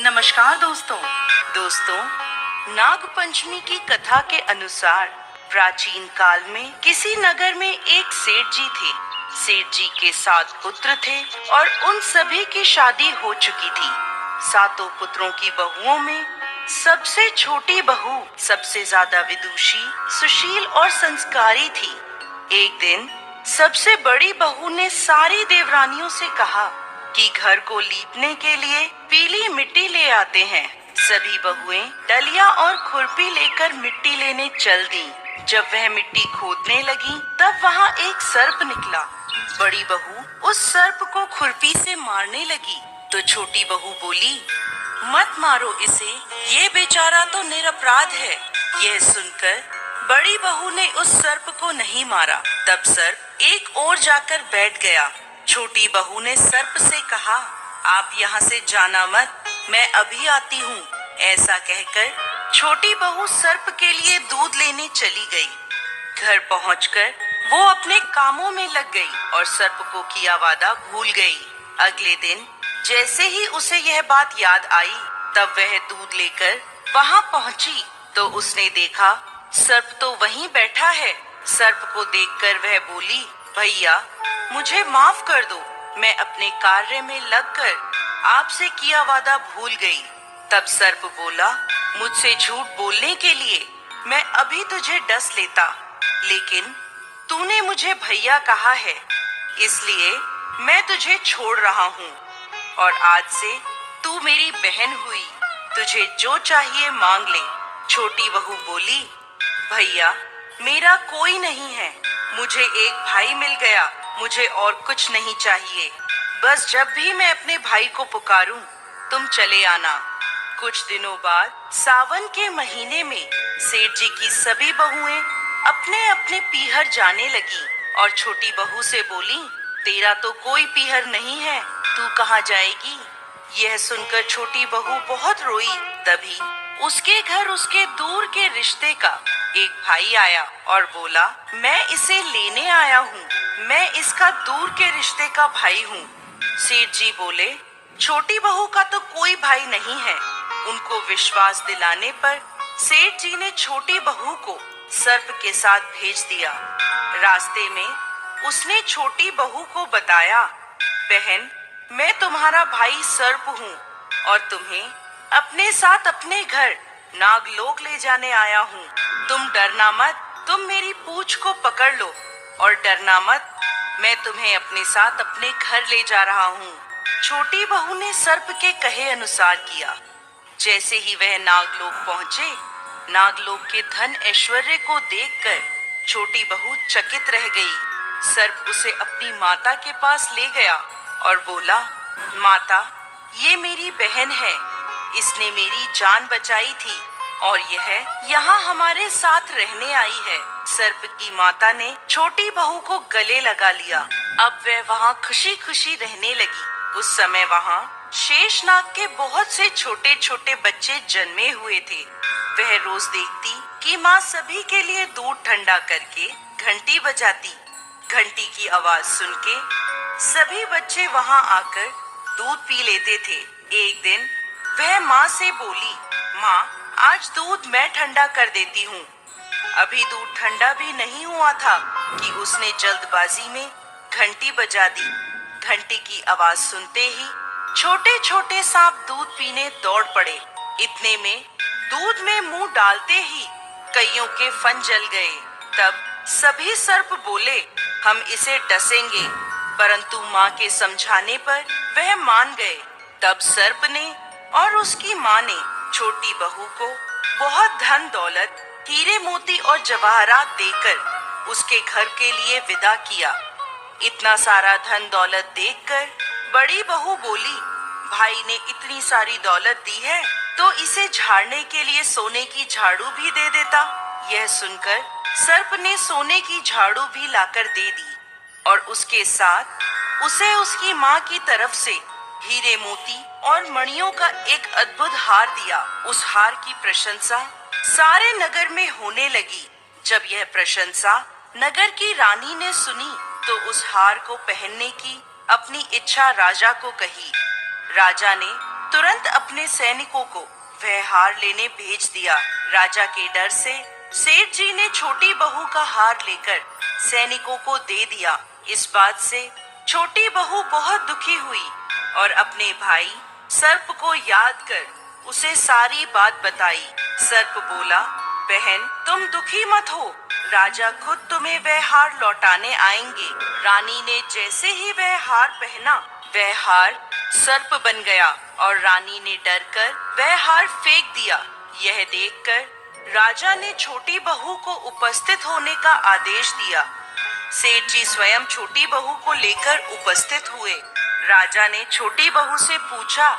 नमस्कार दोस्तों, नाग पंचमी की कथा के अनुसार प्राचीन काल में किसी नगर में एक सेठ जी थे। सेठ जी के 7 पुत्र थे और उन सभी की शादी हो चुकी थी। 7 पुत्रों की बहुओं में सबसे छोटी बहू सबसे ज्यादा विदुषी, सुशील और संस्कारी थी। एक दिन सबसे बड़ी बहू ने सारी देवरानियों से कहा कि घर को लीपने के लिए पीली मिट्टी ले आते हैं। सभी बहुएं डलिया और खुरपी लेकर मिट्टी लेने चल दी। जब वह मिट्टी खोदने लगी तब वहाँ एक सर्प निकला। बड़ी बहू उस सर्प को खुरपी से मारने लगी तो छोटी बहू बोली, मत मारो इसे, ये बेचारा तो निरपराध है। यह सुनकर बड़ी बहू ने उस सर्प को नहीं मारा। तब सर्प एक ओर जाकर बैठ गया। छोटी बहू ने सर्प से कहा, आप यहाँ से जाना मत, मैं अभी आती हूँ। ऐसा कहकर छोटी बहू सर्प के लिए दूध लेने चली गई। घर पहुँचकर वो अपने कामों में लग गई और सर्प को किया वादा भूल गई। अगले दिन जैसे ही उसे यह बात याद आई तब वह दूध लेकर वहाँ पहुँची तो उसने देखा सर्प तो वहीं बैठा है। सर्प को देखकर वह बोली, भैया मुझे माफ कर दो, मैं अपने कार्य में लगकर आपसे किया वादा भूल गई। तब सर्प बोला, मुझसे झूठ बोलने के लिए मैं अभी तुझे डस लेता, लेकिन तूने मुझे भैया कहा है, इसलिए मैं तुझे छोड़ रहा हूँ और आज से तू मेरी बहन हुई, तुझे जो चाहिए मांग ले। छोटी बहू बोली, भैया मेरा कोई नहीं है, मुझे एक भाई मिल गया, मुझे और कुछ नहीं चाहिए। बस जब भी मैं अपने भाई को पुकारूं, तुम चले आना। कुछ दिनों बाद सावन के महीने में सेठ जी की सभी बहुएं अपने अपने पीहर जाने लगी और छोटी बहू से बोली, तेरा तो कोई पीहर नहीं है, तू कहाँ जाएगी? यह सुनकर छोटी बहू बहुत रोई। तभी उसके घर उसके दूर के रिश्ते का एक भाई आया और बोला, मैं इसे लेने आया हूँ, मैं इसका दूर के रिश्ते का भाई हूँ। सेठ जी बोले, छोटी बहू का तो कोई भाई नहीं है। उनको विश्वास दिलाने पर सेठ जी ने छोटी बहू को सर्प के साथ भेज दिया। रास्ते में उसने छोटी बहू को बताया, बहन मैं तुम्हारा भाई सर्प हूँ और तुम्हें अपने साथ अपने घर नागलोक ले जाने आया हूँ। तुम डरना मत, तुम मेरी पूंछ को पकड़ लो और डरना मत, मैं तुम्हें अपने साथ अपने घर ले जा रहा हूँ। छोटी बहू ने सर्प के कहे अनुसार किया। जैसे ही वह नागलोक पहुँचे, नागलोक के धन ऐश्वर्य को देखकर छोटी बहू चकित रह गई। सर्प उसे अपनी माता के पास ले गया और बोला, माता ये मेरी बहन है, इसने मेरी जान बचाई थी और यह यहाँ हमारे साथ रहने आई है। सर्प की माता ने छोटी बहू को गले लगा लिया। अब वह वहाँ खुशी खुशी रहने लगी। उस समय वहाँ शेषनाग के बहुत से छोटे छोटे बच्चे जन्मे हुए थे। वह रोज देखती कि माँ सभी के लिए दूध ठंडा करके घंटी बजाती। घंटी की आवाज सुन के सभी बच्चे वहाँ आकर दूध पी लेते थे। एक दिन वह माँ से बोली, माँ आज दूध मैं ठंडा कर देती हूँ। अभी दूध ठंडा भी नहीं हुआ था कि उसने जल्दबाजी में घंटी बजा दी। घंटी की आवाज सुनते ही छोटे छोटे सांप दूध पीने दौड़ पड़े। इतने में दूध में मुंह डालते ही कईयों के फन जल गए। तब सभी सर्प बोले, हम इसे डसेंगे, परंतु माँ के समझाने पर वह मान गए। तब सर्प ने और उसकी माँ ने छोटी बहू को बहुत धन दौलत, हीरे मोती और जवाहरात देकर उसके घर के लिए विदा किया। इतना सारा धन दौलत देखकर बड़ी बहू बोली, भाई ने इतनी सारी दौलत दी है तो इसे झाड़ने के लिए सोने की झाड़ू भी दे देता। यह सुनकर सर्प ने सोने की झाड़ू भी लाकर दे दी और उसके साथ उसे उसकी माँ की तरफ से हीरे मोती और मणियों का एक अद्भुत हार दिया। उस हार की प्रशंसा सारे नगर में होने लगी। जब यह प्रशंसा नगर की रानी ने सुनी तो उस हार को पहनने की अपनी इच्छा राजा को कही। राजा ने तुरंत अपने सैनिकों को वह हार लेने भेज दिया। राजा के डर से सेठ जी ने छोटी बहू का हार लेकर सैनिकों को दे दिया। इस बात से छोटी बहू बहुत दुखी हुई और अपने भाई सर्प को याद कर उसे सारी बात बताई। सर्प बोला, बहन तुम दुखी मत हो, राजा खुद तुम्हें वह हार लौटाने आएंगे। रानी ने जैसे ही वह हार पहना, वह हार सर्प बन गया और रानी ने डरकर वह हार फेंक दिया। यह देखकर राजा ने छोटी बहू को उपस्थित होने का आदेश दिया। सेठ जी स्वयं छोटी बहू को लेकर उपस्थित हुए। राजा ने छोटी बहू से पूछा,